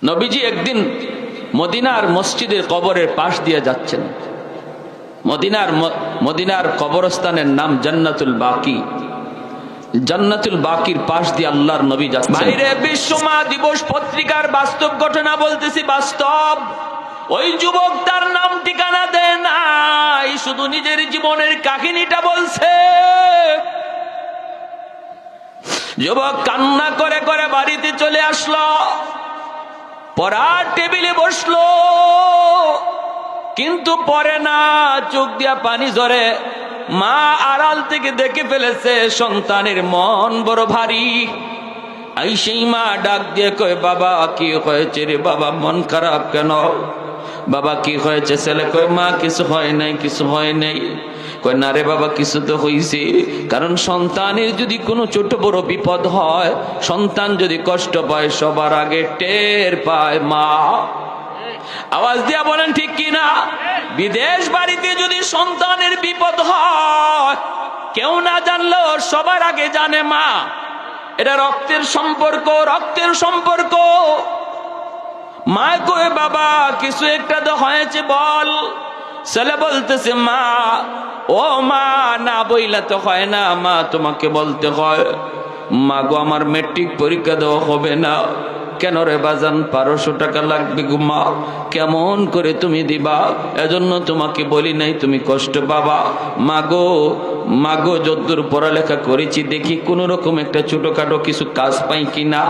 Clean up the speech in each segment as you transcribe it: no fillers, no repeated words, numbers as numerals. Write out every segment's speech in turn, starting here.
নবীজি একদিন মদিনার মসজিদের কবরের পাশ দিয়ে যাচ্ছেন। মদিনার কবরস্থানের নাম জান্নাতুল বাকি। জান্নাতুল বাকির পাশ দিয়ে আল্লাহর নবী যাচ্ছেন। বাইরে বিশ্ব মা দিবস পত্রিকার বাস্তব ঘটনা বলতেছি, বাস্তব। ওই যুবক তার নাম ঠিকানা দেয় নাই, শুধু নিজের জীবনের কাহিনীটা বলছে। যুবক কান্না করে করে বাড়িতে চলে আসলো, পড়ার টেবিলে বসলো, কিন্তু পড়ে না, চোখ দিয়া পানি ঝরে। মা আড়াল থেকে দেখে ফেলেছে সন্তানের মন বড় ভারী। এই সেই মা ডাক দিয়ে কয়, বাবা কি হয়েছে রে বাবা, মন খারাপ কেন? বাবা কি হয়েছে? ছেলে কয়, মা কিছু হয় নাই, কিছু হয় নাই। কয়, না রে বাবা, কিছু তো হয়েছে। কারণ সন্তানের যদি কোনো ছোট বড় বিপদ হয়, সন্তান যদি কষ্ট পায়, সবার আগে টের পায় মা। আওয়াজ দিয়া বলেন ঠিক কিনা? বিদেশ বাড়িতে যদি সন্তানের বিপদ হয়, কেউ না জানলেও সবার আগে জানে মা। এটা রক্তের সম্পর্ক, রক্তের সম্পর্ক। মা কয়ে, বাবা কিছু একটা তো হয়েছে, বল। ছেলে বলতেছে, মা ও মা, না বইলা তো হয় না মা, তোমাকে বলতে হয়। মা গো, আমার মেট্রিক পরীক্ষা দেওয়া হবে না। কেন রে বাজান? 1200 টাকা লাগবে গো মা। কেমন করে তুমি দিবা? এজন্য তোমাকে বলি নাই, তুমি কষ্ট পাবা। মাগো যদ্দূর পড়ালেখা করেছি, দেখি কোন রকম একটা ছোটখাটো কিছু কাজ পাই কিনা।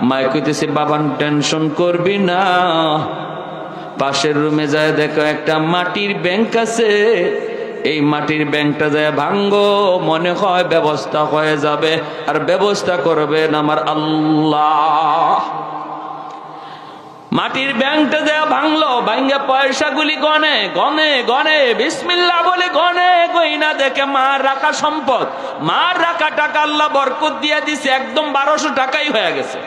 মা কইতেছে, বাবান টেনশন করবি না, পাশের রুমে যায় দেখো একটা মাটির ব্যাংক আছে, এই মাটির ব্যাংকটা যায় ভাঙ্গো, মনে হয় ব্যবস্থা হয়ে যাবে। আর ব্যবস্থা করবেন আমার আল্লাহ। মাটির ব্যাংকটা যায় ভাঙলো, ভাঙ্গা পয়সাগুলি গনে গনে গনে বিসমিল্লাহ বলে গনে, গইনা দেখে মার রাখা সম্পদ, মার রাখা টাকা আল্লাহ বরকত দিয়ে দিছে, একদম 1200 টাকাই হয়ে গেছে।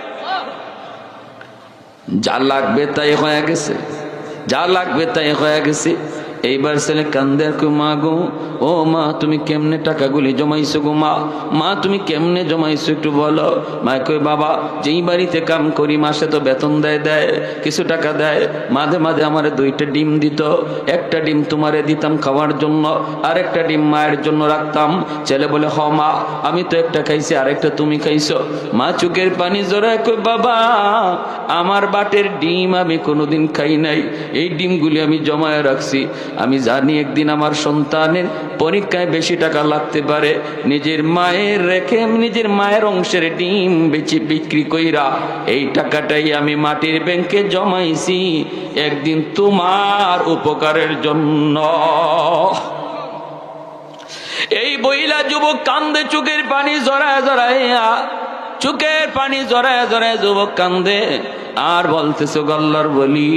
যা লাগবে তাই হয়ে গেছে, যা লাগবে তাই হয়ে গেছে। এইবার ছেলে কান্দে, মা গো, ও মা তুমি কেমনে টাকাগুলি জমাইছো গো মা? মা তুমি কেমনে জমাইছো একটু বলো। মা কই, বাবা যেই বাড়িতে কাম করি মাসে তো বেতন দেয়, কিছু টাকা দেয়, মাঝে মাঝে আমার 2টা ডিম দিত, একটা ডিম তোমারে দিতাম খাওয়ার জন্য, আর একটা ডিম মায়ের জন্য রাখতাম। ছেলে বলে, হ মা, আমি তো একটা খাইছি, আরেকটা তুমি খাইছো। মা চোখের পানি জড়ায় কই, বাবা আমার বাটের ডিম আমি কোনোদিন খাই নাই, এই ডিমগুলি আমি জমায় রাখছি। আমি জানি একদিন আমার সন্তানের পরীক্ষায় বেশি টাকা লাগতে পারে, নিজের মায়ের রেখে নিজের মায়ের অংশের ডিম বেচে বিক্রি কইরা এই টাকাটাই আমি মাটির ব্যাংকে জমাইছি, একদিন তোমার উপকারের জন্য। এই বইলা যুবক কান্দে, চোখের পানি জড়ায় জড়াইয়া, চোখের পানি জড়ায় জড়ায় যুবক কান্দে আর বলতেছে, গল্লার বলি।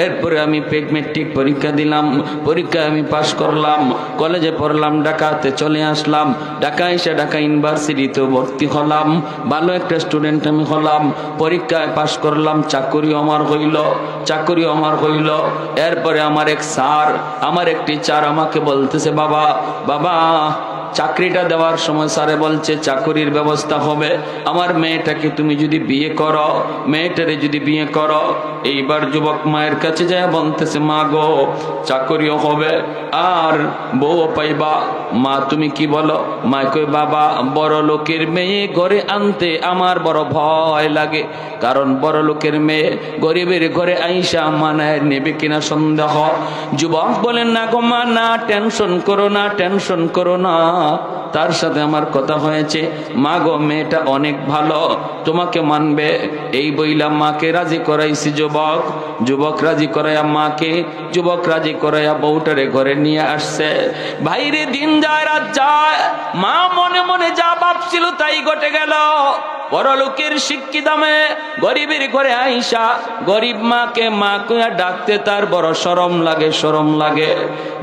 এরপরে আমি মেট্রিক পরীক্ষা দিলাম, পরীক্ষায় আমি পাশ করলাম, কলেজে পড়লাম, ঢাকাতে চলে আসলাম, ঢাকা এসে ঢাকা ইউনিভার্সিটিতে ভর্তি হলাম, ভালো একটা স্টুডেন্ট আমি হলাম, পরীক্ষায় পাশ করলাম, চাকরিও আমার হইল। এরপরে আমার এক স্যার, আমার এক টিচার আমাকে বলতেছে, বাবা চাকরিটা দেওয়ার সময় স্যারে বলছে চাকরির ব্যবস্থা হবে, আমার মেয়েটাকে তুমি যদি বিয়ে করো, মেয়েটারে যদি বিয়ে করো। এইবার যুবক মায়ের কাছে যায় বলতেছে, মা গো চাকরিও হবে আর বউও পাইবা। মা তুমি কি বলো? মা কই, বাবা বড় লোকের মেয়ে ঘরে আনতে আমার বড় ভয় লাগে, কারণ বড় লোকের মেয়ে গরিবের ঘরে আইসা মানায় নেবে কিনা সন্দেহ। যুবক বলেন, না গো মা, না টেনশন করো না, টেনশন করো না, তার সাথে আমার কথা হয়েছে। মা গো মেয়েটা অনেক ভালো, তোমাকে মানবে। এই বইলা মাকে রাজি করাইছি। যুবক রাজি করাইয়া মাকে, যুবক রাজি করাইয়া বউটারে ঘরে নিয়ে আসছে। ভাইরে দিন যায় রাত যায়, মা মনে মনে যা ভাবছিল তাই ঘটে গেল। বড় লোকের শিক্ষিত মেয়ে গরিবের ঘরে আইসা গরিব মাকে মা কইয়া ডাকতে তার বড় শরম লাগে।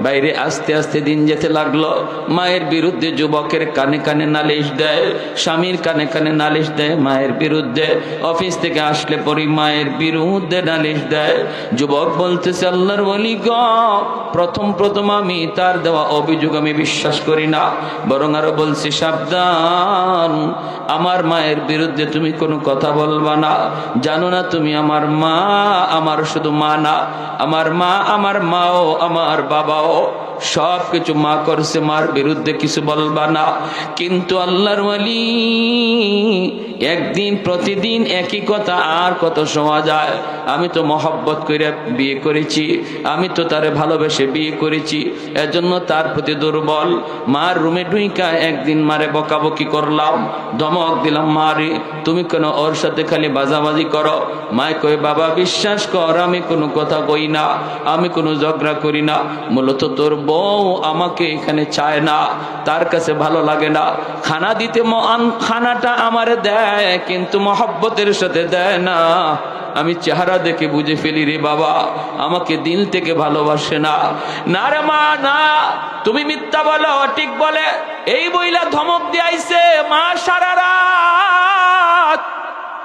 বাইরে আস্তে আস্তে দিন যেতে লাগলো। মায়ের বিরুদ্ধে যুবকের কানে কানে নালিশ দেয়, স্বামীর কানে কানে নালিশ দেয় মায়ের বিরুদ্ধে, অফিস থেকে আসলে পরি মায়ের বিরুদ্ধে নালিশ দেয়। যুবক বলতেছে, আল্লাহর ওলি গো, প্রথম আমি তার দেওয়া অভিযোগ আমি বিশ্বাস করি না, বরং আরো বলছি সাবধান, আমার মায়ের বিরুদ্ধে বিরুদ্ধে তুমি কোনো কথা বলবা না? জানো না তুমি আমার মা, আমার শুধু মা না, আমার মা, আমার মাও, আমার বাবাও সব কিছু মা করছে, মার বিরুদ্ধে কিছু বলবা না। কিন্তু আল্লাহর ওয়ালি একদিন প্রতিদিন একই কথা আর কত শোনা যায়? আমি তো মহব্বত করে বিয়ে করেছি, আমি তো তারে ভালোবেসে বিয়ে করেছি, এজন্য তার প্রতি দুর্বল। মার রুমে ঢুইকা একদিন মারে বকাবকি করলাম, ধমক দিলাম, মারে তুমি কেন ওর সাথে খালি বাজাবাজি করো? মায় কই, বাবা বিশ্বাস কর আমি কোনো কথা কই না, আমি কোনো ঝগড়া করি না, মূলত তোর বউ আমাকে এখানে চায় না, তার কাছে ভালো লাগে না, খানা দিতে খানাটা আমারে দেয় কিন্তু মহব্বতের সাথে দেয় না। আমি চেহারা দেখে বুঝে ফেলি রে বাবা, আমাকে দিল থেকে ভালোবাসে না। না রে মা না, তুমি মিথ্যা বলো, ঠিক বলে এই বইলা ধমক দিয়াইছে। মা সারা রাত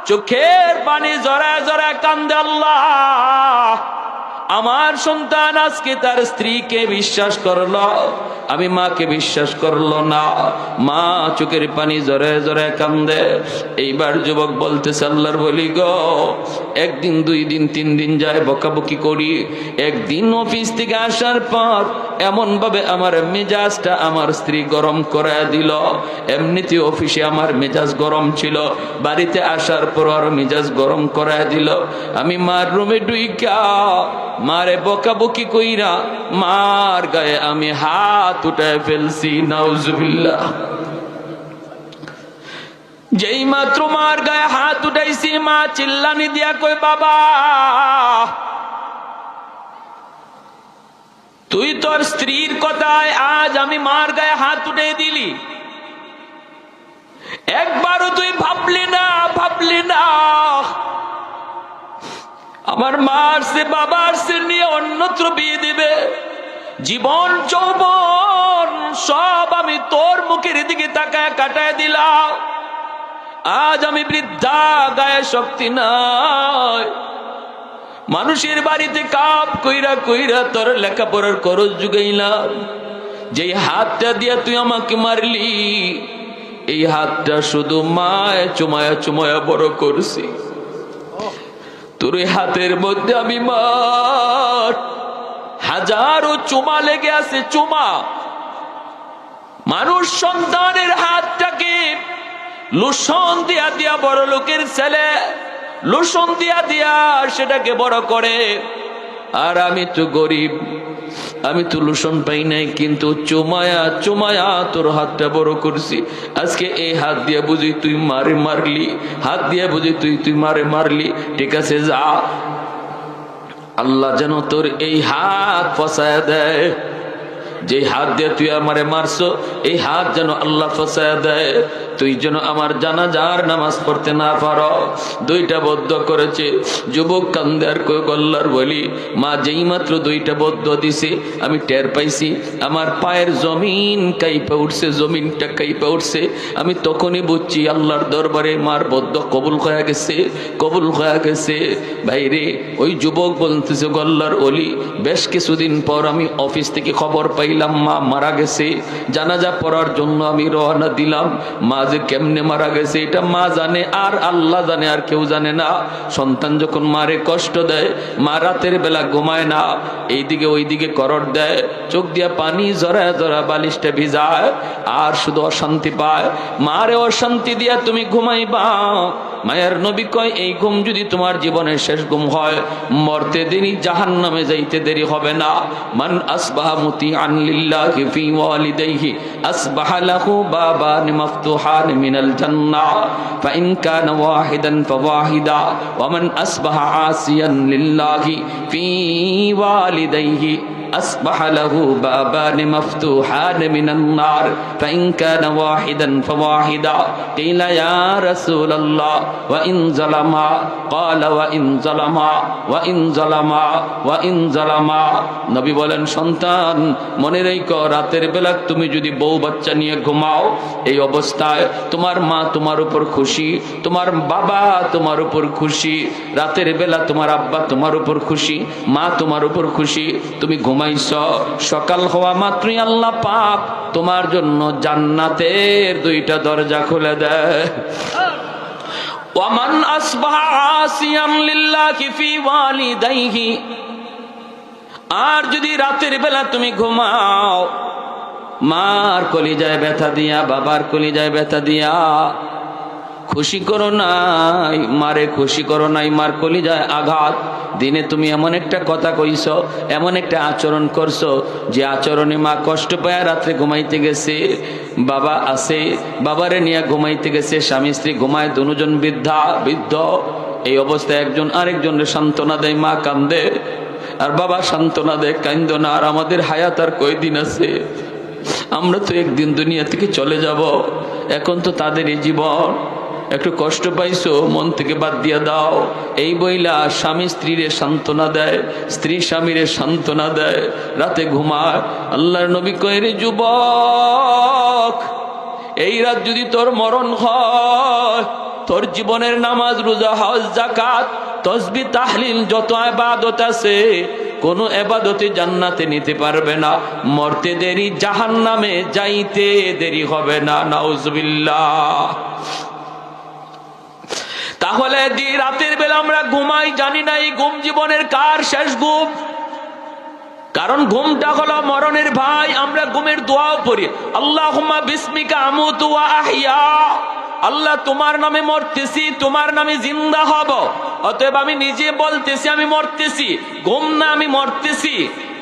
চোখের পানি জড়ায় জড়ায় কান্দে, আল্লাহ আমার সন্তান আজকে তার স্ত্রীকে বিশ্বাস করলো, আমি মাকে বিশ্বাস করলো না। মা চোখের পানি জরে জরে কান্দে। এইবার যুবক বলতেছে, আল্লাহর বলি গো, একদিন দুই দিন তিন দিন যায় বকাবকি করি, একদিন অফিস থেকে আসার পর এমন ভাবে আমার মেজাজটা আমার স্ত্রী গরম করে দিল। এমনিতে অফিসে আমার মেজাজ গরম ছিল, বাড়িতে আসার পর আর মেজাজ গরম করে দিল। আমি মার রুমে ঢুইকা মারে বকাবকি কইরা মার গায়ে আমি হাত উঠায় ফেলছি, নাউজুবিল্লাহ। যেই মাত্র মার গায়ে হাত উঠাইছি, মা চিল্লানি দিয়া কই, বাবা তুই তোর স্ত্রীর কথায় আজ আমি মার গায়ে হাত উঠে দিলি, একবারও তুই ভাবলি না আমার মার সে বাবার সে নিয়ে অন্যত্র বিয়ে দিবে? জীবন যৌবন সব আমি তোর মুখের দিকে তাকায় কাটায় দিলাম, আজ আমি বৃদ্ধা, গায়ে শক্তি নাই, মানুষের বাড়িতে কাপ কইরা কইরা তোর লেখাপড়ার খরচ জুগাইলাম, যেই হাতটা দিয়া তুই আমাকে মারলি এই হাতটা শুধু মায় চুমায়া চুমায়া বড় করছি, তোর হাতের মধ্যে আমি মার হাজারো চুমা লেগে আছে, চুমা। মানুষ সন্তানের হাতটাকে লোশন দিয়া দিয়া বড় লোকের ছেলে লোশন দিয়া দিয়া সেটাকে বড় করে, আর আমি তো গরিব, আমি তো লোশন পাই নাই, কিন্তু চুমায়া চুমায়া তোর হাতটা বড় করছি। আজকে এই হাত দিয়া বুঝি তুই মারলি, হাত দিয়া বুঝি তুই মারলি, ঠিক আছে যা, আল্লাহ যেন তোর এই হাত ফসায়া দেয়, যে হাত দিয়ে তুই আমারে মারছো এই হাত যেন আল্লাহ ফসায়া দেয়, তুই যেন আমার জানাজার নামাজ পড়তে না পারো। দুইটা বদ্ধ করেছে। যুবক কান্দে আর কই, আল্লাহর বলি মা যেই মাত্র দুইটা বদ্ধ দিছে আমি টের পাইছি আমার পায়ের জমিন কাইপা উঠছে, জমিনটা কাইপা উঠছে। আমি তখনই বুঝছি আল্লাহর দরবারে মার বদ্ধ কবুল হয়ে গেছে, কবুল হয়ে গেছে। ভাইরে ওই যুবক বলতেছে, আল্লাহর ওলি বেশ কিছুদিন পর আমি অফিস থেকে খবর পাইলাম মা মারা গেছে। জানাজা পড়ার জন্য আমি রওনা দিলাম। মা যে কেমনে মারা গেছে এটা মা জানে আর আল্লাহ জানে, আর কেউ জানে না। সন্তান যখন মারে কষ্ট দেয়, মা রাতের বেলা ঘুমায় না, এইদিকে ওইদিকে করর দেয়, চোখ দিয়া পানি জরা জরা বালিশটা ভিজায়, আর শুধু অশান্তি পায়। মারে অশান্তি দিয়া তুমি ঘুমাইবা। মায়ের নবী কয় এই ঘুম যদি তোমার জীবনের শেষ ঘুম হয়, মরতে দেরি জাহান্নামে যাইতে দেরি হবে না। মান আসবাহা মুতিআন লিল্লাহি ফি ওয়ালিদাইহি আসবাহা লাহু বাবান মাফতুহান মিনাল জান্নাহ ফা ইন কানা ওয়াহিদান ফাওয়াহিদা ওয়া মান আসবাহা আসিয়ান লিল্লাহি ফি ওয়ালিদাইহি أصبح له بابان مفتوحان من النار فإن كان واحدا فواحدا قيل يا رسول الله وإن ظلما قال وإن ظلما وإن ظلما وإن ظلما নবী বলেন সন্তান মনে রেখো রাতের বেলা তুমি যদি বউ বাচ্চা নিয়ে ঘুমাও, এই অবস্থায় তোমার মা তোমার উপর খুশি, তোমার বাবা তোমার উপর খুশি, রাতের বেলা তোমার আব্বা তোমার উপর খুশি, মা তোমার উপর খুশি। তুমি ঘুমাইছ, সকাল হওয়া মাত্রই আল্লাহ পাক তোমার জন্য জান্নাতের দুইটা দরজা খুলে দেয়। ওয়ামান আসবাহা আসিয়ান লিল্লাহি ফি ওয়ালিদাইহি, আর যদি রাতের বেলা তুমি ঘুমাও মার কলিজায় ব্যথা দিয়া, বাবার কলিজায় ব্যথা দিয়া, খুশি করো নাই মারে, খুশি করো নাই মার কলিজায় আঘাত, দিনে তুমি এমন একটা কথা কইছো, এমন একটা আচরণ করছো যে আচরণে মা কষ্ট পায় রাত্রে ঘুমাইতে গেছে, বাবা আছে বাবারে নিয়ে ঘুমাইতে গেছে, স্বামী স্ত্রী ঘুমায় দুজন বৃদ্ধ, এই অবস্থায় একজন আরেকজনের সান্ত্বনা দেয়, মা কান্দে আর বাবা সান্ত্বনা দেয়, কান্দো না, আর আমাদের হায়াত আর কয়দিন আছে, আমরা তো একদিন দুনিয়া থেকে চলে যাব, এখন তো তাদের এই জীবন, একটু কষ্ট পাইছো মন থেকে বাদ দিয়া দাও। এই বইলা স্বামী স্ত্রীরে সান্ত্বনা দেয়, স্ত্রী স্বামীরে সান্ত্বনা দেয়, রাতে ঘুমায়। আল্লাহর নবী কয়, রে যুবক, এই রাত যদি তোর মরণ হয়, তোর জীবনের নামাজ রোজা হজ যাকাত তাসবিহ তাহলিল যত ইবাদত আছে কোন ইবাদতে জান্নাতে নিতে পারবে না, মরতে দেরি জাহান্নামে যাইতে দেরি হবে না। নাউজুবিল্লাহ। তাহলে রাতের বেলা আমরা ঘুমাই, জানি না এই ঘুম জীবনের কার শেষ ঘুম, কারণ ঘুমটা হলো মরণের ভাই। আমরা ঘুমের দোয়াও পড়ি, আল্লাহুম্মা বিসমিকা আমুতু ওয়া আহইয়া, আল্লাহ তোমার নামে মরতেছি, তোমার নামে জিন্দা হব। অতএব আমি নিজে বলতেছি আমি মরতেছি, ঘুম না আমি মরতেছি,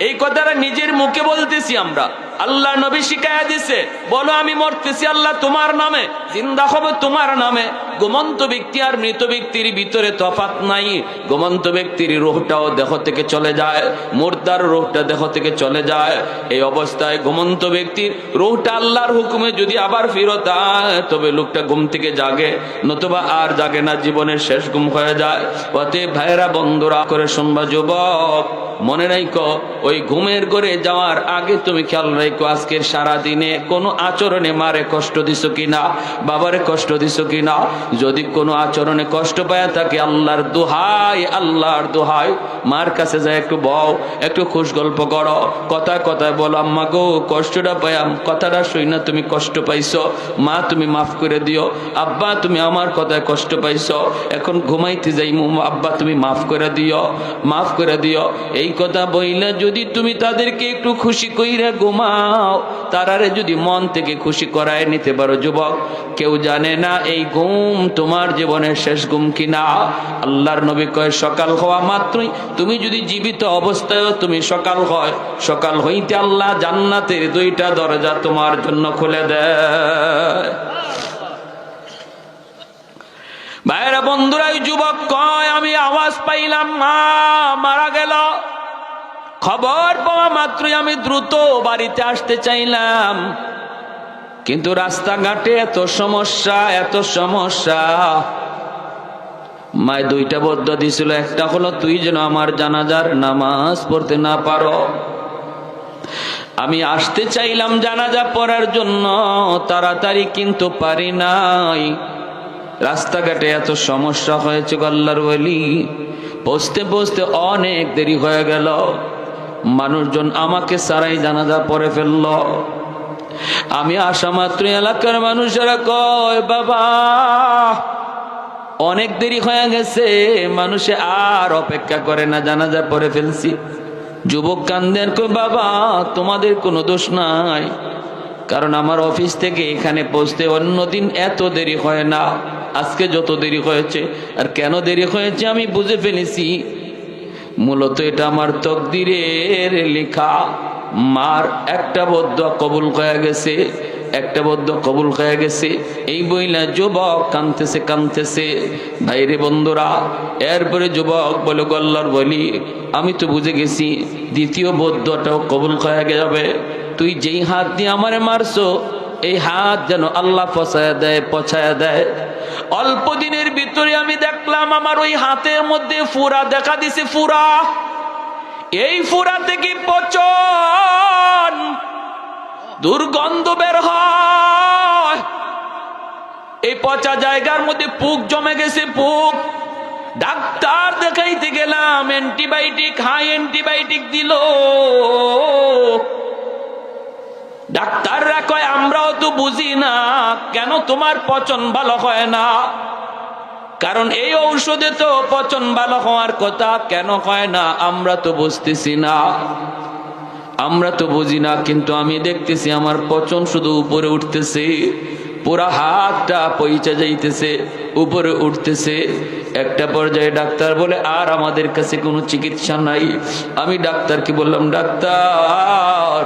এই কথাটা নিজের মুখে বলতেছি আমরা। আল্লাহ নবী শিখায়া দিছে, বলো আমি মরতেছি আল্লাহ তোমার নামে, জিন্দা হব তোমার নামে। ঘুমন্ত ব্যক্তি আর মৃত ব্যক্তির ভিতরে তফাৎ নাই। ঘুমন্ত ব্যক্তির রূহটাও দেহ থেকে চলে যায়, মুর্দার রূহটা দেহ থেকে চলে যায়। এই অবস্থায় ঘুমন্ত ব্যক্তির রূহটা আল্লাহর হুকুমে যদি আবার ফেরত আয়, তবে লোকটা ঘুম থেকে জাগে, নতুবা আর জাগে না, জীবনের শেষ ঘুম হয়ে যায়। অতএব ভাইরা বন্ধুরা করে শুনবা, যুবক মনে রাখো, ওই ঘুমের ঘরে যাওয়ার আগে তুমি খেয়াল রাখো, আজকের সারা দিনে কোনো আচরণে মারে কষ্ট দিছো কিনা, বাবারে কষ্ট দিছো কিনা। যদি কোনো আচরণে কষ্ট পায় থাকে, আল্লাহর দোহাই, আল্লাহর দোহাই, মার কাছে যায় একটু বও, একটু খুশ গল্প করো, কথায় কথায় বলো, আম্মা গো কষ্টটা পাইয়াম, কথাটা শুই না তুমি কষ্ট পাইছো, মা তুমি মাফ করে দিও, আব্বা তুমি আমার কথায় কষ্ট পাইছো, এখন ঘুমাইতে যাই, আব্বা তুমি মাফ করে দিও, মাফ করে দিও। এই কথা বইলা যদি তুমি তাদেরকে একটু খুশি কইরা ঘুমাও, তারারে যদি মন থেকে খুশি করায় নিতে পারো, যুবক কেউ জানে না এই ঘুম তোমার জীবনের শেষ ঘুম কিনা। আল্লাহর নবী কয়, সকাল হওয়া মাত্রই তুমি যদি জীবিত অবস্থায় তুমি সকাল হয়, সকাল হইতে আল্লাহ জান্নাতের দুইটা দরজা তোমার জন্য খুলে দেয়। ভাইরা বন্ধুরা, যুবক কয়, আমি আওয়াজ পাইলাম মা মারা গেল, খবর পাওয়া মাত্রই আমি দ্রুত বাড়িতে আসতে চাইলাম, কিন্তু রাস্তাঘাটে এত সমস্যা, এত সমস্যা। মায় দুইটা বদ্ধ দিছিল, একটা হলো তুই যেন আমার জানাজার নামাজ পড়তে না পারো। আমি আসতে চাইলাম জানাজা পড়ার জন্য তাড়াতাড়ি, কিন্তু পারি নাই, রাস্তাঘাটে এত সমস্যা হয়েছে, আল্লাহর ওলি পৌঁছতে পৌঁছতে অনেক দেরি হয়ে গেল, মানুষজন আমাকে সারাই জানাজা পড়ে ফেলল। আমি আসা মাত্র এলাকার মানুষেরা কয়, বাবা অনেক দেরি হয়ে গেছে, মানুষে আর অপেক্ষা করে না, জানাজা পড়ে ফেলছি। যুবক কান্দেন, কই বাবা তোমাদের কোনো দোষ নাই, কারণ আমার অফিস থেকে এখানে পৌঁছতে অন্যদিন এত দেরি হয় না, আজকে যত দেরি হয়েছে। আর কেন দেরি হয়েছে আমি বুঝে ফেলেছি, মূলত এটা আমার তকদিরের লেখা। মার একটা বদ্ধ কবুল হয়ে গেছে, একটা বদ্ধ কবুল হয়ে গেছে। এই বইলা যুবক কাঁদতেছে কাঁদতেছে। ভাইরে বন্ধুরা, এরপরে যুবক বলে, আল্লাহর বলি আমি তো বুঝে গেছি দ্বিতীয় বদ্ধটাও কবুল হয়ে যাবে, তুই যেই হাত দিয়ে আমারে মারছো এই হাত যেন আল্লাহ পছায়া দেয়। অল্প দিনের ভিতরে আমি দেখলাম আমার ওই হাতের মধ্যে ফুরা দেখা দিছে, ফুরা। এই ফুরা থেকে পচন দুর্গন্ধ বের হয়, এই পচা জায়গার মধ্যে পুক জমে গেছে, পুক। ডাক্তার দেখাইতে গেলাম, অ্যান্টিবায়োটিক, হাই অ্যান্টিবায়োটিক দিল। ডাক্তাররা কয়, আমরাও তো বুঝি না কেন তোমার পচন ভালো হয় না, কারণ এই ঔষধে তো পচন ভালো হওয়ার কথা, কেন হয় না আমরা তো বুঝতেছি না, আমরা তো বুঝি না। কিন্তু আমি দেখতেছি আমার পচন শুধু উপরে উঠতেছে, পুরা হাতটা পয়চা যাইতেছে, উপরে উঠতেছে। একটা পর্যায়ে ডাক্তার বলে আর আমাদের কাছে কোনো চিকিৎসা নাই। আমি ডাক্তারকে বললাম, ডাক্তার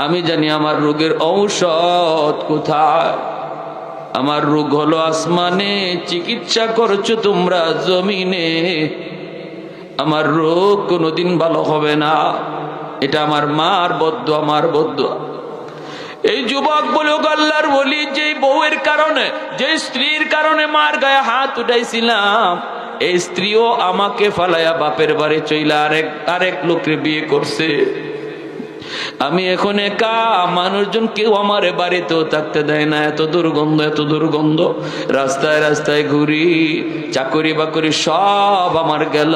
আমি জানি আমার রোগের ঔষধ কোথায়, আমার রোগ হলো আসমানে, চিকিৎসা করছো তোমরা জমিনে, আমার রোগ কোনোদিন ভালো হবে না, এটা আমার মার বদদোয়া, আমার বদদোয়া। এই যুবক বলে, আল্লাহর বলি, যে বউয়ের কারণে, যে স্ত্রীর কারণে মার গায়ে হাত উঠাইছিলাম, এই স্ত্রীও আমাকে ফালাইয়া বাপের বাড়ি চইলা আরেক লোককে বিয়ে করছে। আমি এখন একা, মানুষজন কেউ আমার বাড়িতেও থাকতে দেয় না, এত দুর্গন্ধ, এত দুর্গন্ধ। রাস্তায় রাস্তায় ঘুরি, চাকরি বাকরি সব আমার গেল,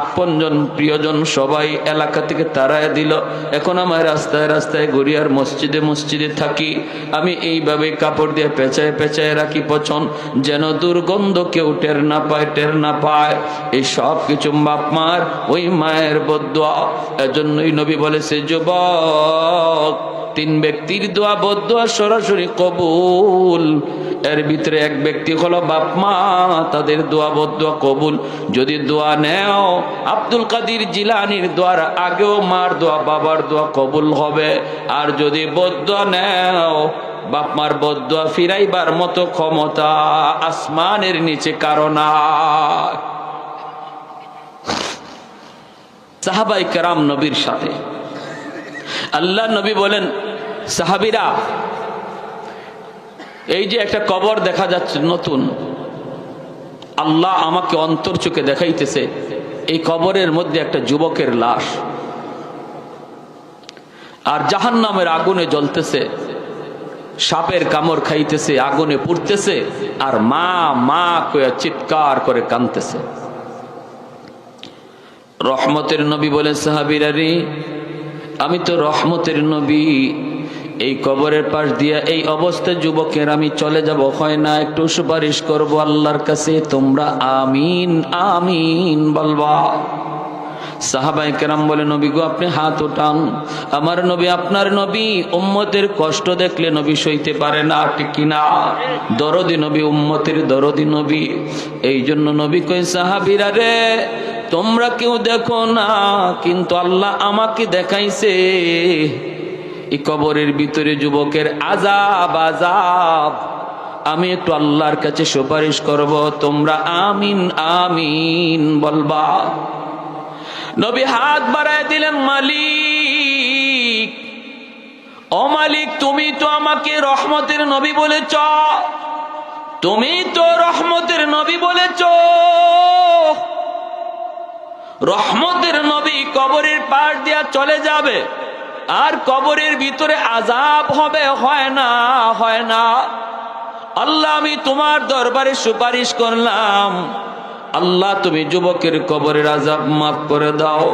আপনজন প্রিয়জন সবাই এলাকা থেকে তাড়ায় দিল। এখন আমার রাস্তায় রাস্তায় ঘুরি আর মসজিদে মসজিদে থাকি। আমি এইভাবে কাপড় দিয়ে পেঁচায় পেঁচায় রাখি পছন, যেন দুর্গন্ধ কেউ টের না পায়, টের না পায়। এই সব কিছু বাপ মার, ওই মায়ের বদদোয়া। এজন্যই নবী বলেছে, যুবক, তিন ব্যক্তির দোয়া বদদোয়া সরাসরি কবুল। এর ভিতরে এক ব্যক্তি হলো বাপ মা, তাদের দোয়া বদদোয়া কবুল। যদি দোয়া নেও, আব্দুল কাদের জিলানির দোয়ার আগেও মার দোয়া বাবার দোয়া কবুল হবে। আর যদি বদদোয়া নেও, বাপ মার বদদোয়া ফিরাইবার মতো ক্ষমতা আসমানের নিচে কারো নাই। সাহাবায়ে কেরাম নবীর সাথে, আল্লাহ নবী বলেন, সাহাবীরা, এই যে একটা কবর দেখা যাচ্ছে নতুন, আল্লাহ আমাকে অন্তর চোখে দেখাইতেছে, এই কবরের মধ্যে একটা যুবকের লাশ, আর জাহান্নামের আগুনে জ্বলতেছে, সাপের কামড় খাইতেছে, আগুনে পুড়তেছে, আর মা মা কয়ে চিৎকার করে কাঁদতেছে। রহমতের নবী বলে, সাহাবীরা রে, আমি তো রহমতের নবী, এই কবরের পাশ দিয়া এই অবস্থায় যুবকের আমি চলে যাব, হয় না একটু সুপারিশ করব আল্লাহর কাছে, তোমরা আমিন আমিন বলবা। সাহাবায়ে কেরাম বলে, নবী গো, আপনি হাত উঠান। আমার নবী, আপনার নবী, উম্মতের কষ্ট দেখলে নবী সইতে পারে না, ঠিক কিনা? দরদি নবী, উম্মতের দরদি নবী। এই জন্য নবী কই, সাহাবীরা রে, তোমরা কেউ দেখো না, কিন্তু আল্লাহ আমাকে দেখাইছে এই কবরের ভিতরে যুবকের আযাব, আযাব। আমি একটু আল্লাহর কাছে সুপারিশ করব, তোমরা আমিন আমিন বলবা। নবী হাত বাড়ায় দিলেন, মালিক, ও মালিক, তুমি তো আমাকে রহমতের নবী বলেছ, তুমি তো রহমতের নবী বলেছ। রহমতের নবী কবরের পাশ দিয়া চলে যাবে, আর কবরের ভিতরে আযাব হবে, হয় না, হয় না। আল্লাহ, আমি তোমার দরবারে সুপারিশ করলাম, আল্লাহ তুমি যুবকের কবরের আযাব মাফ করে দাও।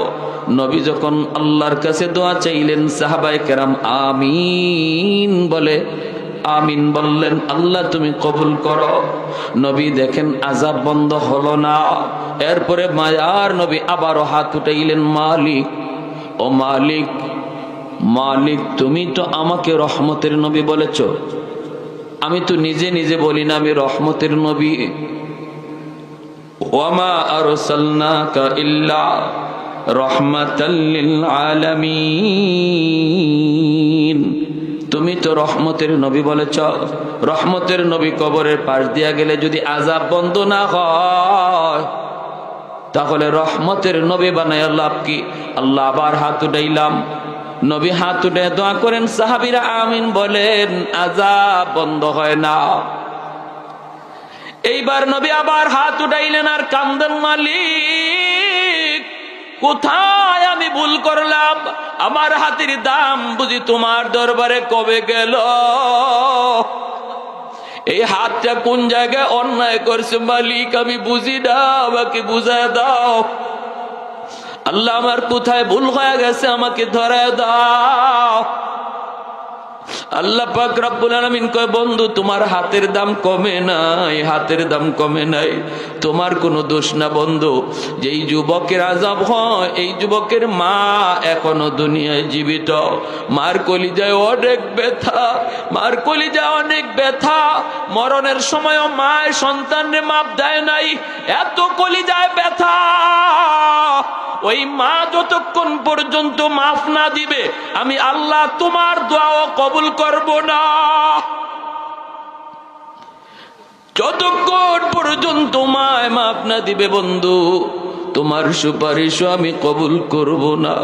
নবী যখন আল্লাহর কাছে দোয়া চাইলেন, সাহাবায়ে কেরাম আমিন বলে, আমিন বললেন, আল্লাহ তুমি কবুল করো। নবী দেখেন আযাব বন্ধ হলো না। এরপরে মায়ার নবী আবারও হাত উঠাইলেন, মালিক, ও মালিক, মালিক, তুমি তো আমাকে রহমতের নবী বলেছ, আমি তো নিজে নিজে বলি না আমি রহমতের নবী। ওয়ামা আরসালনাকা ইল্লা রাহমাতাল লিল আলামিন, তুমি তো রহমতের নবী বলেছ। রহমতের নবী কবরের পাশ দিয়া গেলে যদি আযাব বন্ধ না হয়, তাহলে রহমতের নবী বানায় লাভ কি? আল্লাহ আবার হাত উঠাইলাম। নবী হাত উঠে দোয়া করেন, সাহাবীরা আমিন বলেন, আযাব বন্ধ হয় না। এইবার নবী আবার হাত উঠাইলেন আর কান্দেন, মালিক, কোথায় আমি ভুল করলাম? আমার হাতের দাম বুঝি তোমার দরবারে কবে গেল? এই হাতটা কোন জায়গায় অন্যায় করছে মালিক, আমি বুঝি না, আমাকে বুঝায় দাও। আল্লাহ, আমার কোথায় ভুল হয়ে গেছে, আমাকে ধরায় দাও। আল্লাহ পাক রব্বুল আলামিন কয় বন্ধু তোমার হাতের দাম কমে নাই, হাতের দাম কমে নাই, তোমার কোনো দোষ না বন্ধু। যেই যুবকের আযাব হয় এই যুবকের মা এখনো দুনিয়ায় জীবিত, মার কলিজায় অনেক ব্যথা, মার কলিজায় অনেক ব্যথা। মরণের সময়ও মায়ের সন্তানরে মাপ দেয় নাই, এত কলিজায় ব্যথা। ওই মা যতক্ষণ পর্যন্ত মাফ না দিবে আমি আল্লাহ তোমার দোয়াও কবুল করব না। যতক্ষণ পর্যন্ত মায় মাফ না দিবে বন্ধু তোমার সুপারিশও আমি কবুল করব না।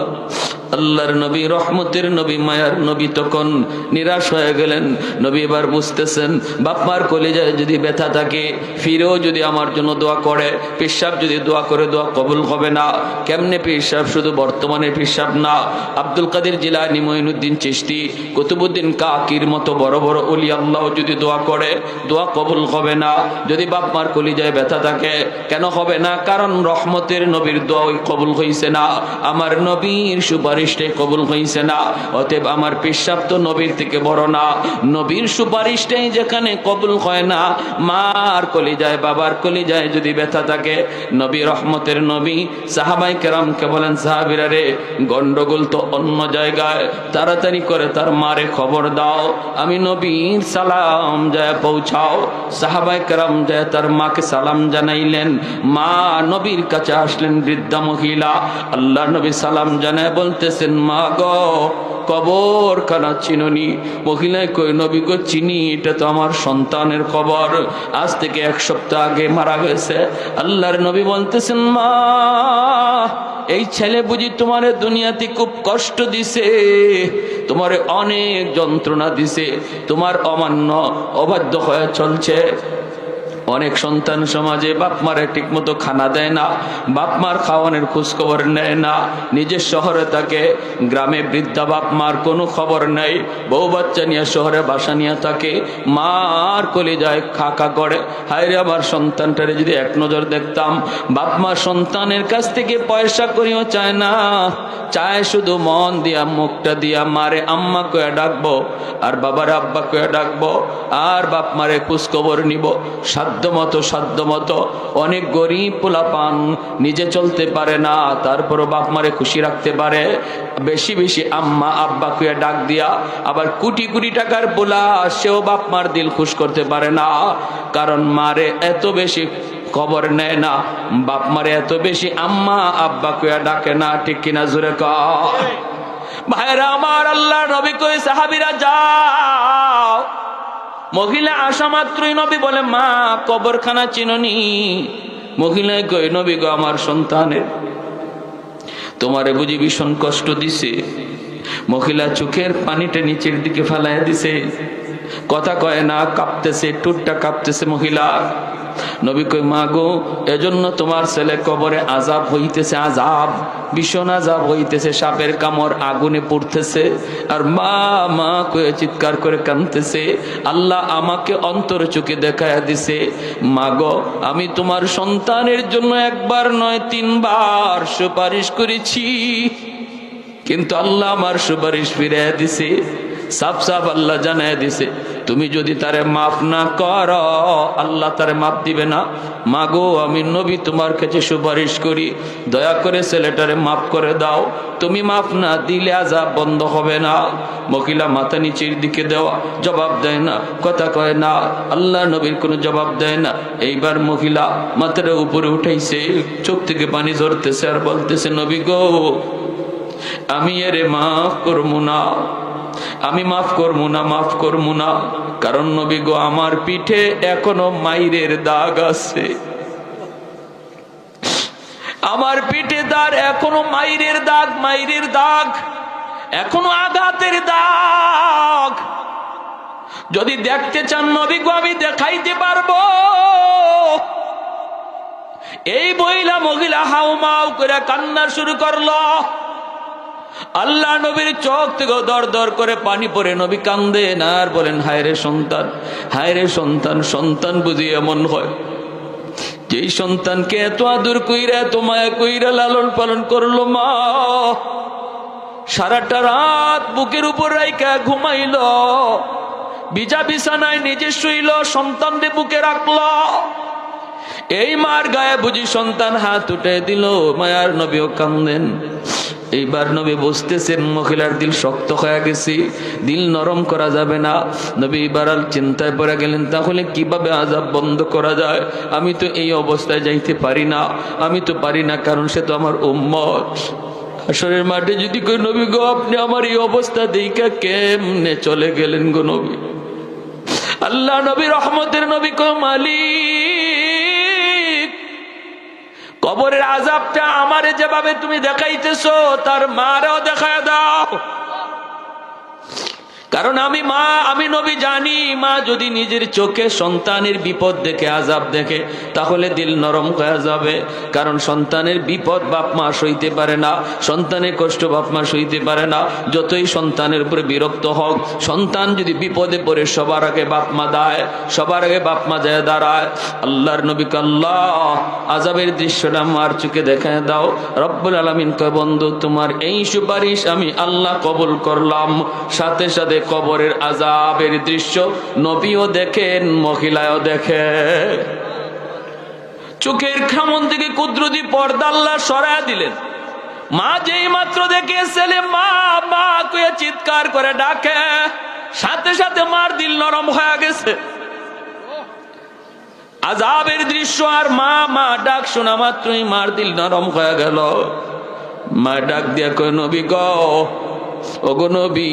আল্লাহর নবী, রহমতের নবী, মায়ার নবী তখন নিরাশ হয়ে গেলেন। নবী এবার বুঝতেছেন বাপমার কলিজায় যদি ব্যথা থাকে, ফিরেও যদি আমার জন্য দোয়া করে, পেশাব যদি দোয়া করে দোয়া কবুল হবে না। কেমনে পেশাব? শুধু বর্তমানে পেশাব না, আব্দুল কাদের জিলানী, মঈনুদ্দিন চিশতি, কুতুবউদ্দিন কাকির মতো বড় বড় ওলি আল্লাহ যদি দোয়া করে দোয়া কবুল হবে না। যদি বাপমার কলিজায় ব্যথা থাকে, কেন হবে না? কারণ রহমতের নবীর দোয়া কবুল হইছে না, আমার নবীর সুপারিশ কবুল হইছে না। অতএব আমার পেশাব তো নবীর থেকে বড় না, নবীর সুপারিশটাই যেখানে কবুল হয় না, মার কলিজায়, বাবার কলিজায় যদি ব্যথা থাকে, নবী, রহমতের নবী সাহাবায়ে কেরামকে বলেন, সাহাবীরা রে, গন্ডগোল তো অন্য জায়গায়, তাড়াতাড়ি করে তার মারে খবর দাও, আমি নবীর সালাম যায় পৌঁছাও। সাহাবায়ে কেরাম যায় তার মাকে সালাম জানাইলেন। মা নবীর কাছে আসলেন, বৃদ্ধা মহিলা। আল্লাহ নবী সালাম জানায় বলতে, মা গো, কবর খানা চিনুনি? মহিলায় কই, নবী গো চিনি, এটা তো আমার সন্তানের কবর, আজ থেকে 1 সপ্তাহ আগে মারা গেছে। আল্লাহর নবী বলতেছেন, মা এই ছেলে বুঝি তোমারে দুনিয়াতে খুব কষ্ট দিছে, তোমারে অনেক যন্ত্রণা দিছে, তোমার অমান্য অবাধ্য হয়ে চলছে। অনেক সন্তান সমাজে বাপ মারে ঠিক মতো খানা দেয় না, বাপ মার খাওয়ানোর খোঁজ খবর নেয় না, নিজের শহরে থাকে, গ্রামে বৃদ্ধা বাপ মার কোনো খবর নেই, বউ বাচ্চা নিয়ে শহরে বাসা নিয়ে থাকে, মার কলিজায় খাকা করে, হায় রে আমার সন্তানটারে যদি এক নজর দেখতাম। বাপ মা সন্তানের কাছ থেকে পয়সা করিও চায় না, চায় শুধু মন দিয়া, মুখটা দিয়া মারে আম্মা কয়ে ডাকবো, আর বাবার আব্বা কয়ে ডাকবো, আর বাপ মারে খোঁজ খবর নিব। সাধ্য মতো অনেক গরিব পোলাপান নিজে চলতে পারে না, তারপরও বাপ মারে খুশি রাখতে পারে, বেশি বেশি আম্মা আব্বা কুয়ে ডাক দিয়া। আবার কোটি কোটি টাকার পোলা, সেও বাপ মার দিল খুশ করতে পারে না, কারণ মারে এত বেশি খবর নেয় না, বাপ মারে এত বেশি আম্মা আব্বা কুয়া ডাকে না। ঠিক কিনা জোরে কয়? ভাইরা আমার, আল্লাহ নবী কই, সাহাবীরা যাও। মহিলা আসা মাত্রই নবী বলে, মা কবরখানা চিনুনি? মহিলায় কই, নবী গো আমার সন্তানের তোমারে বুঝি ভীষণ কষ্ট দিছে। মহিলা চোখের পানিটা নিচের দিকে ফেলাইয়া দিছে, কথা কয় না, কাঁপতেছে, টুটটা কাঁপতেছে মহিলা। নবী কই, মা গো, এজন্য তোমার ছেলে কবরে আযাব হইতেছে, আযাব, ভীষণ আযাব হইতেছে, সাপের কামড়, আগুনে পুড়তেছে। আর মা মা কয়ে চিৎকার করে কাঁদতেছে। আল্লাহ আমাকে অন্তর চোখে দেখায়া দিছে, মা গো, আমি তোমার সন্তানের জন্য 1 বার নয় 3 বার সুপারিশ করেছি, কিন্তু আল্লাহ আমার সুপারিশ ফিরাইয়া দিছে। সাফ সাফ আল্লাহ জানায় দিছে, তুমি যদি তারে মাফ না করো, আল্লাহ তারে মাফ দিবে না। মাগো, আমি নবী তোমার কাছে সুপারিশ করি, দয়া করে ছেলেটারে মাফ করে দাও, তুমি মাফ না দিলে আযাব বন্ধ হবে না। মহিলা মাথা নিচের দিকে দেওয়া, জবাব দেয় না, কথা কয় না, আল্লাহ নবীর কোনো জবাব দেয় না। এইবার মহিলা মাথাটা উপরে উঠাইছে, চোখ থেকে পানি ঝরতেছে, আর বলতেছে, নবী গো, আমি এরে মাফ করবো না, আমি মাফ করবো না, মাফ করবো না। কারণ নবী গো, আমার পিঠে এখনো মাইরের দাগ আছে, আমার পিঠে তার এখনো মাইরের দাগ, মাইরের দাগ, এখনো আঘাতের দাগ। যদি দেখতে চান নবী গো, আমি দেখাইতে পারবো। এই মহিলা হাউমাউ করে কান্না শুরু করলো। আল্লাহ নবীর চোখ থেকে দর দর করে পানি পড়ে, নবী কান্দেন আর বলেন, হায় রে সন্তান, হায় রে সন্তান। সন্তান বুঝি এমন হয়, যেই সন্তানকে এত আদর কইরা, এত মায়া কইরা লালন পালন করলো মা, সারাটা রাত বুকের উপর রাইকা ঘুমাইল, ভিজা বিছানায় নিজে শুইল, সন্তানদের বুকে রাখল। এই মার গায়ে বুঝি সন্তান হাত উঠে দিল, মায়ার নবীও কান্দেন। এইবার নবী বুঝতেছেন মহিলার দিল শক্ত হয়ে গেছে, দিল নরম করা যাবে না। নবী এবার চিন্তায় পড়ে গেলেন, তাহলে কিভাবে আযাব বন্ধ করা যায়? আমি তো এই অবস্থায় যাইতে পারি না, আমি তো পারি না, কারণ সে তো আমার উম্মত। হাসরের মাঠে যদি কই নবী গো আপনি আমার এই অবস্থা দেইখা কেমনে চলে গেলেন গো নবী? আল্লাহ নবী রহমতের নবী কয় মালিক, কবরের আযাবটা আমারে যেভাবে তুমি দেখাইতেছো তার মারেও দেখায় দাও। কারণ আমি নবী জানি, মা যদি নিজের চোখে সন্তানের বিপদ দেখে, আযাব দেখে, তাহলে দিল নরম হয়ে যাবে। কারণ সন্তানের বিপদ বাপ মা সইতে পারে না, সন্তানের কষ্ট বাপ মা সইতে পারে না। যতই সন্তানের উপরে বিরক্ত হোক, সন্তান যদি বিপদে পড়ে সবার আগে বাপ মা দেয়, সবার আগে বাপ মা যায় দাঁড়ায়। আল্লাহর নবীকে আল্লাহ আযাবের দৃশ্যটা মার চোখে দেখায় দাও। রব্বুল আলামিন কয় বন্ধু তোমার এই সুপারিশ আমি আল্লাহ কবুল করলাম। সাথে সাথে কবরের আযাবের দৃশ্য নবীও দেখেন, মহিলাও দেখে। চোখের খামন থেকে কুদরতি পর্দা আল্লাহ সরায় দিলেন। মা যেই মাত্র দেখে ছেলে মা মা কয়ে চিৎকার করে ডাকে, সাথে সাথে মার দিল নরম হয়ে গেছে। আযাবের দৃশ্য আর মা মা ডাক শোনা মাত্রই মার দিল নরম হয়ে গেল। মা ডাক দিয়া কয় নবী গো, ওগো নবী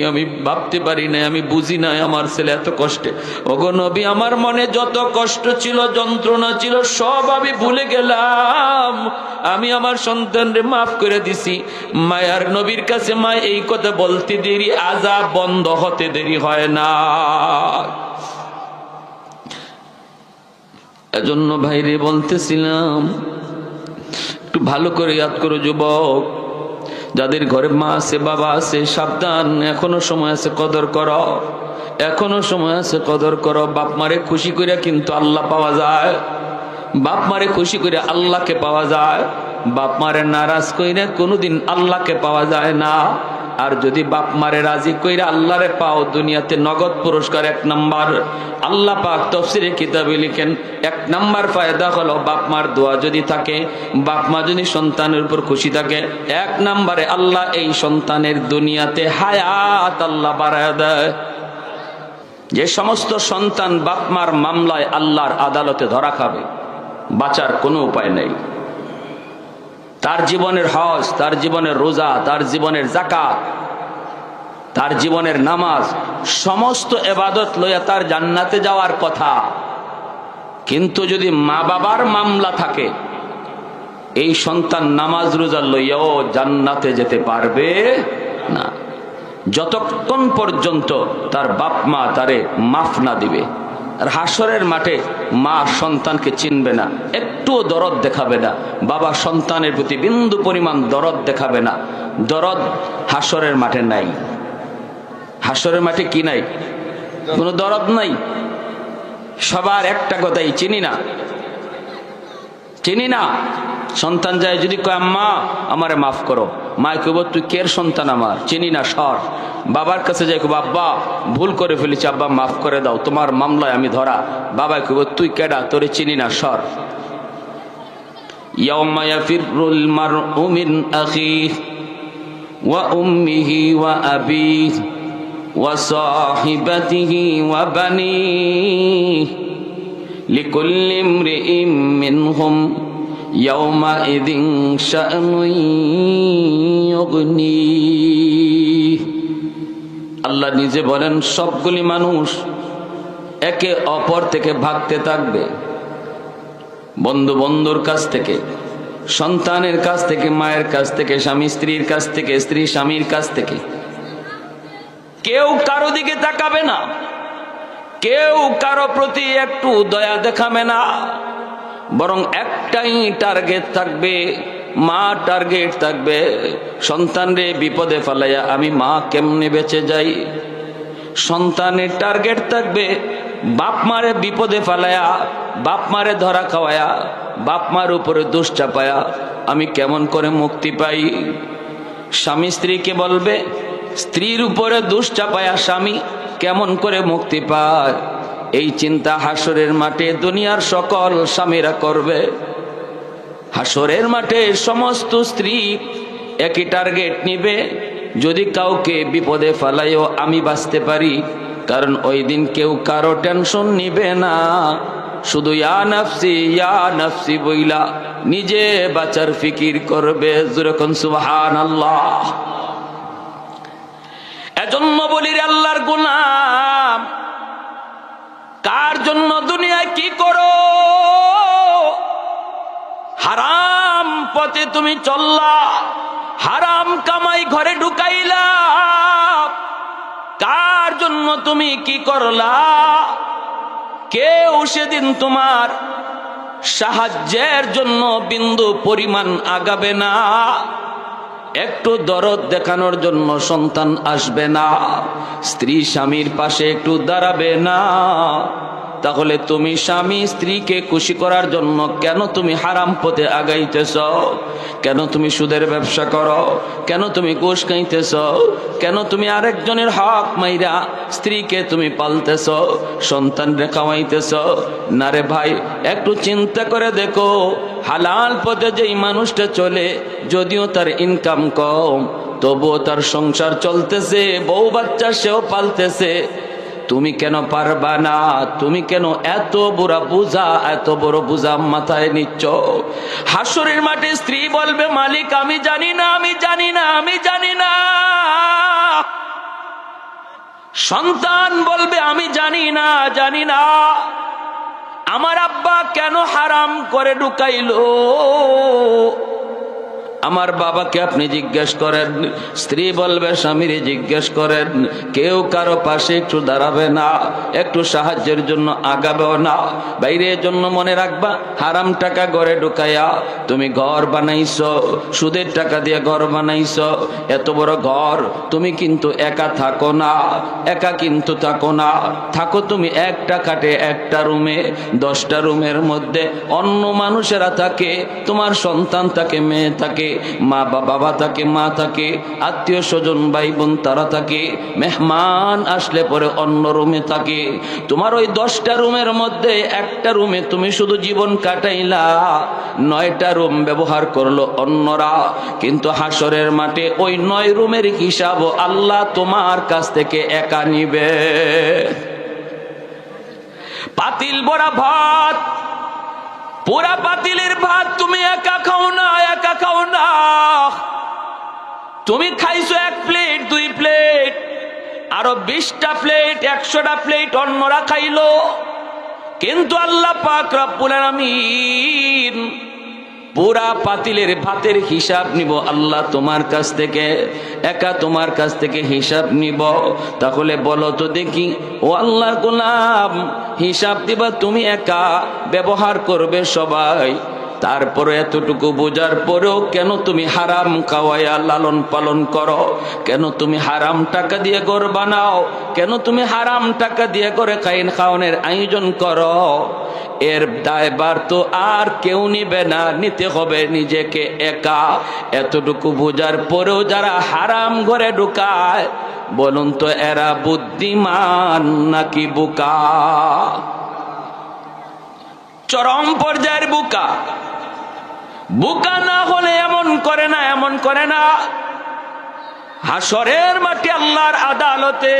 আমি ভাবতে পারি না, আমি বুঝি নাই আমার ছেলে এত কষ্টে। ওগো নবী আমার মনে যত কষ্ট ছিল, যন্ত্রণা ছিল, সব আমি ভুলে গেলাম। আমি আমার সন্তানরে মাফ করে দিছি। মায়ার নবীর কাছে মা এই কথা বলতে দেরি, আযাব বন্ধ হতে দেরি হয় না। এজন্য ভাইরে বলতেছিলাম, একটু ভালো করে ইয়াদ করো যুবক, যাদের ঘরে মা আছে বাবা আছে, সাবধান, এখনো সময় আছে, কদর করো, এখনো সময় আছে, কদর করো। বাপ মারে খুশি করে কিন্তু আল্লাহ পাওয়া যায়, বাপ মারে খুশি করে আল্লাহকে পাওয়া যায়। বাপ মারে নারাজ কইরা কোনোদিন আল্লাহকে পাওয়া যায় না। আর যদি বাপ মারে রাজি কইরা আল্লাহরে পাও, দুনিয়াতে নগদ পুরস্কার 1 নাম্বার। আল্লাহ পাক তাফসীরে কিতাবে লিখেন 1 নাম্বার ফায়দা হলো বাপ মার দোয়া যদি থাকে, বাপ মা যদি সন্তানের উপর খুশি থাকে, 1 নাম্বারে আল্লাহ এই সন্তানের দুনিয়াতে হায়াত আল্লাহ বাড়ায় দেয়। যে সমস্ত সন্তান বাপ মার মামলায় আল্লাহর আদালতে ধরা খাবে, বাঁচার কোনো উপায় নেই। তার জীবনের হজ, তার জীবনের রোজা, তার জীবনের যাকাত, তার জীবনের নামাজ, সমস্ত ইবাদত লইয়া তার জান্নাতে যাওয়ার কথা। কিন্তু যদি মা বাবার মামলা থাকে, এই সন্তান নামাজ রোজা লইয়াও জান্নাতে যেতে পারবে না, যতক্ষণ পর্যন্ত তার বাপ মা তারে মাফ না দিবে। আর হাসরের মাঠে মা সন্তানকে চিনবে না, একটুও দরদ দেখাবে না, বাবা সন্তানের প্রতি বিন্দু পরিমাণ দরদ দেখাবে না। দরদ হাসরের মাঠে নাই। হাসরের মাঠে কি নাই? কোনো দরদ নাই। সবার একটা কথাই, চিনি না, চিনি না। সন্তান যায় যদি কয় আম্মা আমারে মাফ করো, মা কইব তুই কের সন্তান আমার, চিনি না, সর। বাবার কাছে যাই কইব আব্বা ভুল করে ফেলেছি, আব্বা মাফ করে দাও, তোমার মামলায় আমি ধরা। বাবা কইব তুই কেডা, তোরে চিনি না, সর। ইয়াউমা ইয়াফিরুল মারউ মিন আখিহি ওয়া উম্মিহি ওয়া আবিহি ওয়া সাহিবাতিহি ওয়া বানিহি লিকুল্লি ইমরিইম মিনহুম ইয়াউমাইযিন শা'নুন ইউগনিহি। আল্লাহ নিজে বলেন সবগুলি মানুষ একে অপর থেকে ভাগতে থাকবে। বন্ধু বন্ধুর কাছ থেকে, সন্তানের কাছ থেকে, মায়ের কাছ থেকে, স্বামী স্ত্রীর কাছ থেকে, স্ত্রী স্বামীর কাছ থেকে। কেউ কারো দিকে তাকাবে না, কেউ কারো প্রতি একটু দয়া দেখাবে না, বরং একটাই টার্গেট থাকবে, মা টার্গেট থাকবে সন্তানরে বিপদে ফেলাইয়া আমি মা কেমনে বেঁচে যাই। সন্তানের টার্গেট থাকবে বাপ মারে বিপদে ফেলাইয়া, বাপ মারে ধরা খাওয়ায়া, বাপ মার উপরে দোষ চাপায়া আমি কেমন করে মুক্তি পাই। স্বামী স্ত্রীকে বলবে, স্ত্রীর উপরে দোষ চাপায়া স্বামী কেমন করে মুক্তি পায়, এই চিন্তা হাসরের মাঠে দুনিয়ার সকল স্বামীরা করবে। হাসরের মাঠে সমস্ত স্ত্রী একই টার্গেট নিবে, যদি কাউকে বিপদে ফেলাইও আমি বাঁচতে পারি, কারণ ওই দিন কেউ কারো টেনশন নিবে না, শুধু ইয়া নাফসি বইলা নিজে বাঁচার ফিকির করবে। যেরকম সুবহানাল্লাহ। এজন্য বলি রে আল্লাহর গোলাম, কার জন্য দুনিয়ায় কি করো? হারাম পথে তুমি চললা, হারাম কামাই ঘরে ঢুকাইলা, কার জন্য তুমি কি করলা? কেউ সেদিন তোমার সাহায্যের জন্য বিন্দু পরিমাণ আগাবে না, একটু দরদ দেখানোর জন্য সন্তান আসবে না, স্ত্রী স্বামীর পাশে একটু দাঁড়াবে না। তাহলে তুমি স্বামী স্ত্রীকে খুশি করার জন্য কেন তুমি হারাম পথে আগাইতেছ? কেন তুমি সুদের ব্যবসা করো? কেন তুমি ঘুষ খাইতেছ? কেন তুমি আরেকজনের হক মাইরা স্ত্রীকে তুমি পালতেছ, সন্তানরে খাওয়াইতেছ? না রে ভাই, একটু চিন্তা করে দেখো, হালাল পথে যেই মানুষটা চলে, যদিও তার ইনকাম কম, তবুও তার সংসার চলতেছে, বউ বাচ্চা সেও পালতেছে। তুমি কেন পারবা না? তুমি কেন এত বড় বোঝা মাথায় নিচ্ছ? হাসরের মাঠে স্ত্রী বলবে, মালিক আমি জানি না। সন্তান বলবে, আমি জানি না আমার আব্বা কেন হারাম করে ঢুকাইলো। আমার বাবাকে আপনি জিজ্ঞেস করেন। স্ত্রী বলবে, স্বামীরে জিজ্ঞেস করেন। কেউ কারো পাশে একটু দাঁড়াবে না, একটু সাহায্যের জন্য আগাবেও না। বাইরের জন্য মনে রাখবা, হারাম টাকা ঘরে ঢুকাইয়া তুমি ঘর বানাইছো, সুদের টাকা দিয়ে ঘর বানাইছো। এত বড় ঘর তুমি কিন্তু একা থাকো না, থাকো তুমি একটা খাটে, একটা রুমে, 10টা রুমের মধ্যে অন্য মানুষেরা থাকে, তোমার সন্তান থাকে, মেয়ে থাকে, বাবা থাকে, মা থাকে, আত্মীয় স্বজন ভাই বোন তারা থাকে, মেহমান আসলে পরে অন্য রুমে থাকে। তোমার ওই 10টা রুমের মধ্যে একটা রুমে তুমি শুধু জীবন কাটাইলা, 9টা রুম ব্যবহার করলো অন্যরা। কিন্তু হাসরের মাঠে ওই 9 রুমের হিসাব আল্লাহ তোমার কাছ থেকে একা নিবে। পাতিল ভরা ভাত, পুরা পাতিলের ভাত তুমি একা খাও না। তুমি খাইছো 1 প্লেট, 2 প্লেট, আরো 20টা প্লেট, 100টা প্লেট অন্যরা খাইলো। কিন্তু আল্লাহ পাক রব্বুল আলামিন পুরা পাতিলের ভাতের হিসাব নিব আল্লাহ তোমার কাছ থেকে, একা তোমার কাছ থেকে হিসাব নিব। তাহলে বলো তো দেখি, ও আল্লাহর গোলাম, হিসাব দিবা তুমি একা, ব্যবহার করবে সবাই, তারপরে এতটুকু বোঝার পরেও কেন তুমি হারাম খাওয়াইয়া লালন পালন করো? কেন তুমি হারাম টাকা দিয়ে ঘর বানাও? কেন তুমি হারাম টাকা দিয়ে ঘরে খাওয়ানোর আয়োজন করো? এর দায়ভার তো আর কেউ নিবে না, নিতে হবে নিজেকে একা। এতটুকু বোঝার পরেও যারা হারাম ঘরে ঢুকায়, বলুন তো এরা বুদ্ধিমান নাকি বোকা? চরম পর্যায়ের বোকা না হলে এমন করে না। হাসরের মাঠে আল্লাহর আদালতে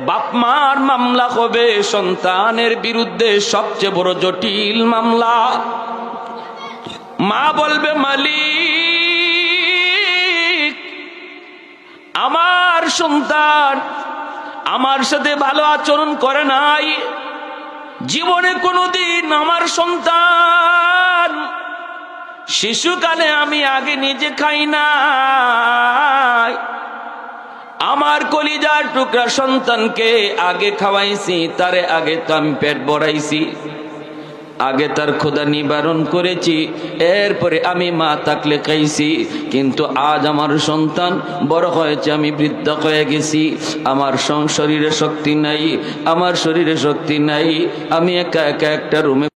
বাপ মার মামলা হবে সন্তানের বিরুদ্ধে, সবচেয়ে বড় জটিল মামলা। মা বলবে, মালিক আমার সন্তান আমার সাথে ভালো আচরণ করে নাই, জীবনে কোনোদিন আমার সন্তান শিশুকালে আমি আগে নিজে খাই নাই, আমার কলিজার টুকরা সন্তানকে আগে খাওয়াইছি, তারে আগে তো আমি পেট ভরাইছি, আগে তার ক্ষুধা নিবারণ করেছি, এরপরে আমি মা থাকলে খাইছি। কিন্তু আজ আমার সন্তান বড় হয়েছে, আমি বৃদ্ধ হয়ে গেছি, আমার শরীরে শক্তি নাই, আমি একা একটা রুমে